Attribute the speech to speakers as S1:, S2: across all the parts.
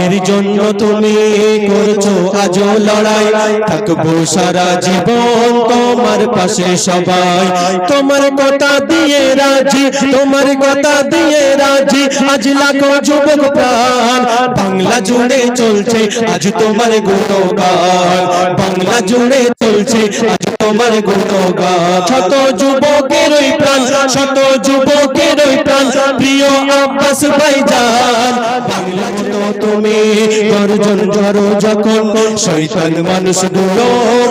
S1: হকের জন্য তুমি করছো আজ লড়াই, থাকবো সারা জীবন তোমার পাশে সবাই। তোমার কথা দিয়ে রাজি, তোমার কথা দিয়ে রাজি, আজ লাখো যুবক প্রাণ বাংলা জুড়ে চলছে আজ তোমার গুণগান, বাংলা জুড়ে চলছে আজ তোমার গুণগান। শত যুবকের ওই প্রাণ, শত যুবকের ওই প্রাণ, প্রিয় আব্বাস ভাইজান। বাংলা মতো তুমি গর্জন করো যখন, শয়তান মানুষগুলো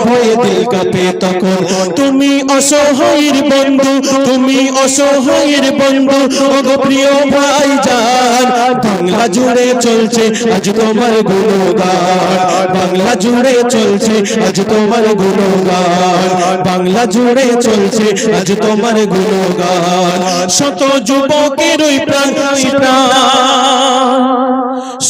S1: ভয়ে দিল কাঁপে তখন। তুমি অসহায়ের বন্ধু, তুমি অসহায়ের বন্ধু, ওগো প্রিয় ভাইজান। বাংলা জুড়ে চলছে আজ তোমার গুণগান, বাংলা জুড়ে চলছে আজ তোমার গুণগান, বাংলা জুড়ে চলছে আজ তোমার গুণগান। শত যুবকের ওই প্রাণ,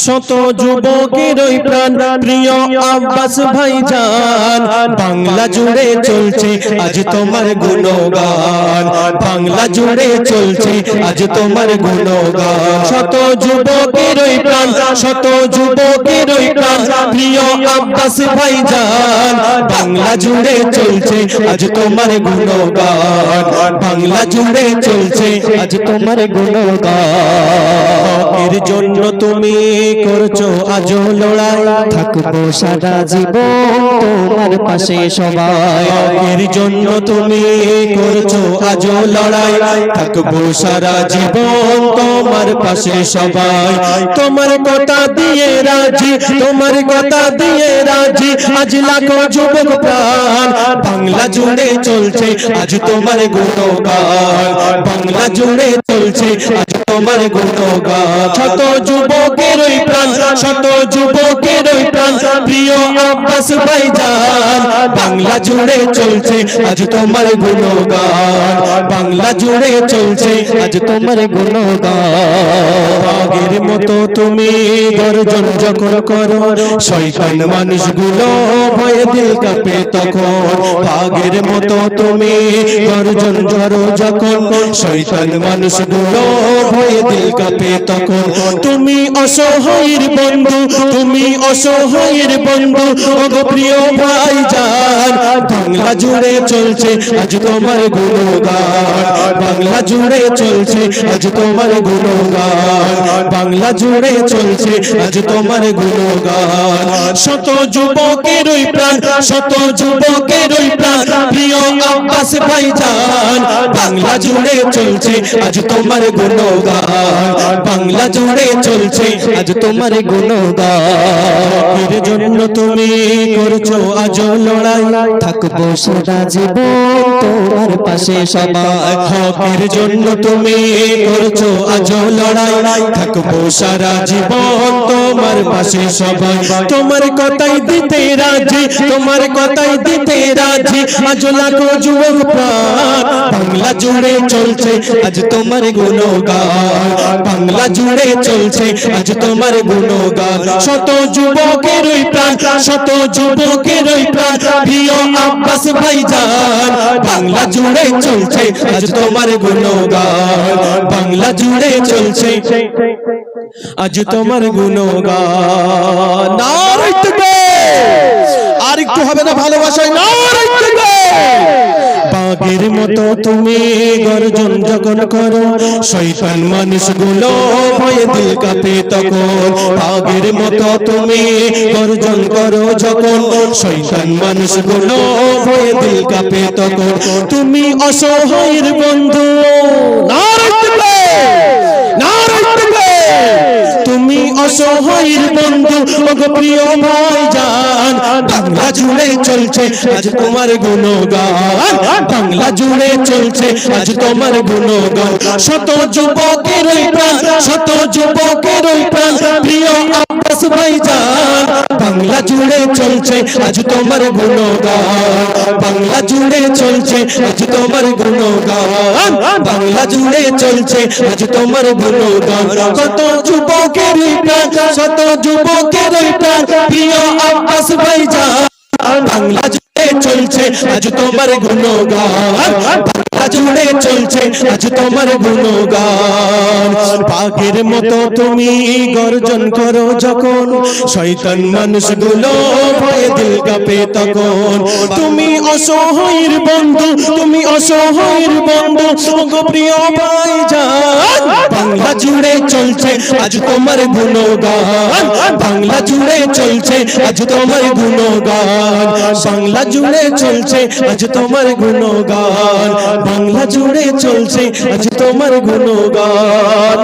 S1: শত যুবকের ওই প্রাণ, প্রিয় আব্বাস ভাইজান। বাংলা জুড়ে চলছে আজ তোমার গুণগান, বাংলা জুড়ে চলছে আজ তোমার গুণগান। শত যুবকের ওই প্রাণ, শত যুবকের ওই প্রাণ, প্রিয় আব্বাস ভাইজান। বাংলা জুড়ে চলছে আজ তোমার গুণগান, বাংলা জুড়ে চলছে আজ তোমার গুণগান। এর জন্য তুমি করছো আজ লড়াই, থাকবো সারা জীবন তোমার পাশে সবাই। এর জন্য তুমি করছো আজ লড়াই, থাকবো সারা জীবন তোমার পাশে সবাই। তোমার কথা দিয়ে রাজি, তোমার কথা দিয়ে রাজি, আজ লাখো যুবক প্রাণ বাংলা জুড়ে চলছে আজ তোমার গুণগান, বাংলা জুড়ে চলছে আজ তোমার গুণগান। শত যুবকের ওই প্রাণ, শত যুবকের ওই প্রাণ, প্রিয় আব্বাস ভাইজান। বাংলা জুড়ে চলছে আজ তোমার গুণগান, বাংলা জুড়ে চলছে আজ তোমার গুণগান। আগের মতো তুমি গর্জন যখন করো, শয়তান মানুষগুলো ভয়ে দিল কাঁপে তখন। আগের মতো তুমি গর্জন করো যখন, শয়তান মানুষগুলো ভয়ে দিল কাঁপে তখন। তুমি অসহায়ের বন্ধু, তুমি অসহায়ের বন্ধু, ওগো প্রিয় ভাইজান। বাংলা জুড়ে চলছে আজ তোমার গুণগান, বাংলা জুড়ে চলছে আজ তোমার গুণগান, বাংলা জুড়ে চলছে আজ তোমার গুণগান। শত যুবকের ওই প্রাণ, শত যুবকের ওই প্রাণ, প্রিয় আব্বাস ভাইজান। বাংলা জুড়ে চলছে আজ তোমার গুণগান, বাংলা জুড়ে চলছে আজ তোমার গুণগান। এর জন্য তুমি করছো আজ লড়াই, থাকবো সারা জীবন তোমার পাশে সবাই। হকের জন্য তুমি করছো আজ লড়াই, থাকবো সারা জীবন তোমার পাশে সবাই। তোমার কথাই দিতে রাজি, তোমার কথাই দিতে রাজি, আজ লাখো যুবক প্রাণ বাংলা জুড়ে চলছে আজ তোমার গুণগান, বাংলা জুড়ে চলছে আজ তোমার গুণগান। শত যুবকের ওই প্রাণ, শত যুবকের ওই প্রাণ, প্রিয় আব্বাস ভাইজান। বাংলা জুড়ে চলছে আজ তোমার গুণগান, বাংলা জুড়ে চলছে আজ তোমার গুণগান। নারায়ে তাকবীর! আর একটু হবে না ভালোবাসায়? নারায়ে তাকবীর! বাঘের মতো তুমি গর্জন যখন করো, শয়তান মানুষগুলো ভয়ে দিল কাঁপে তখন। বাঘের মতো তুমি গর্জন করো যখন, শয়তান মানুষগুলো ভয়ে দিল কাঁপে তখন। তুমি অসহায়ের বন্ধু, নারায়ে তাকবীর! নারায়ে তাকবীর! তুমি অসহায়ের বন্ধু, ওগো প্রিয় ভাইজান। বাংলা জুড়ে চলছে আজ তোমার গুণগান, বাংলা জুড়ে চলছে আজ তোমার গুণগান। শত যুবকের ওই প্রাণ, শত যুবকের ওই প্রাণ, প্রিয় আব্বাস ভাইজান। বাংলা জুড়ে চলছে আজ তোমার গুণগান, বাংলা জুড়ে চলছে আজ তোমার গুণগান, বাংলা জুড়ে চলছে আজ তোমার গুণগান। কত যুবকের ওই প্রাণ, শত যুবকের ওই প্রাণ, প্রিয় আব্বাস ভাইজান। বাংলা জুড়ে চলছে চলছে আজ তোমার গুণগান বাংলা জুড়ে চলছে আজ তোমার গুণগান পাখির মতো তুমি গর্জন করো যখন শয়তান মানুষগুলো ভয়ে দিল কাঁপে তখন তুমি অসহায়ের বন্ধু তুমি অসহায়ের বন্ধু গো প্রিয় ভাইজান বাংলা জুড়ে চলছে আজ তোমার গুণগান বাংলা জুড়ে চলছে আজ তোমার গুণগান বাংলা জুড়ে চলছে আজ তোমার গুণগান বাংলা জুড়ে চলছে আজ তোমার গুণগান